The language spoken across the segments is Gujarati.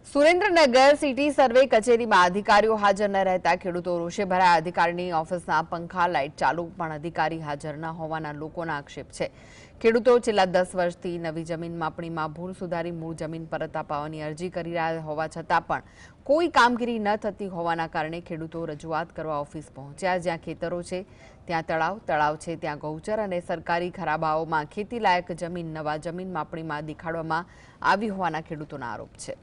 સુરેન્દ્રનગર સિટી સર્વે કચેરીમાં અધિકારીઓ હાજર ન રહેતા ખેડૂતો રોષે ભરાયા। અધિકારીની ઓફિસના પંખા લાઇટ ચાલુ પણ અધિકારી હાજર ન હોવાના લોકોના આક્ષેપ છે। ખેડૂતો છેલ્લા 10 વર્ષથી નવી જમીન માપણીમાં ભૂલ સુધારી મૂળ જમીન પરત અપાવવાની અરજી કરી રહ્યા હોવા છતાં પણ કોઈ કામગીરી ન થતી હોવાના કારણે ખેડૂતો રજૂઆત કરવા ઓફિસ પહોંચ્યા। જ્યાં ખેતરો છે ત્યાં તળાવ છે ત્યાં ગૌચર અને સરકારી ખરાબાઓમાં ખેતીલાયક જમીન નવા જમીન માપણીમાં દેખાડવામાં આવી હોવાના ખેડૂતોના આરોપ છે।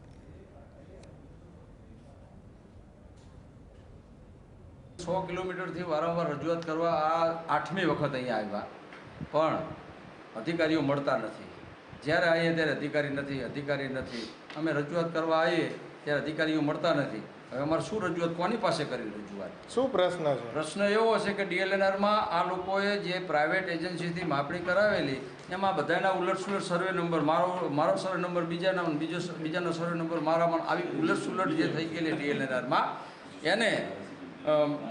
100 કિલોમીટરથી વારંવાર રજૂઆત કરવા આ 8મી વખત અહીંયા આવ્યા પણ અધિકારીઓ મળતા નથી। જ્યારે આવીએ ત્યારે અધિકારી નથી। અમે રજૂઆત કરવા આવીએ ત્યારે અધિકારીઓ મળતા નથી। હવે અમારે શું રજૂઆત કોની પાસે કરી રજૂઆત? શું પ્રશ્ન છે? પ્રશ્ન એવો હશે કે DLNRમાં આ લોકોએ જે પ્રાઇવેટ એજન્સીથી માપણી કરાવેલી એમાં બધાના ઉલટસુલટ સર્વે નંબર મારો સર્વે નંબર બીજાનો સર્વે નંબર મારામાં આવી ઉલટસુલટ જે થઈ ગયેલી DLNRમાં એને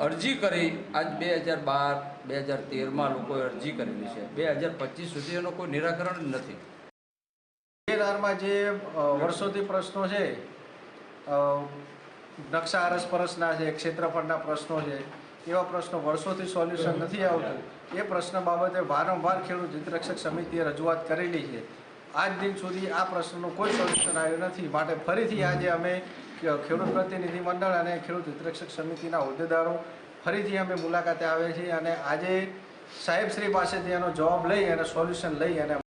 અરજી કરી આજ 2012 2013માં લોકોએ અરજી કરેલી છે। 2025 સુધી એનો કોઈ નિરાકરણ જ નથી। DLNRમાં જે વર્ષોથી પ્રશ્નો છે, નકશા અરસપરસના છે, ક્ષેત્રફળના પ્રશ્નો છે, એવા પ્રશ્નો વર્ષોથી સોલ્યુશન નથી આવતું। એ પ્રશ્ન બાબતે વારંવાર ખેડૂત હિતરક્ષક સમિતિએ રજૂઆત કરેલી છે। આજ દિન સુધી આ પ્રશ્નનું કોઈ સોલ્યુશન આવ્યું નથી। માટે ફરીથી આજે અમે ખેડૂત પ્રતિનિધિ મંડળ અને ખેડૂત હિતરક્ષક સમિતિના હોદ્દેદારો ફરીથી અમે મુલાકાતે આવ્યા છીએ અને આજે સાહેબશ્રી પાસેથી એનો જવાબ લઈ અને સોલ્યુશન લઈ અને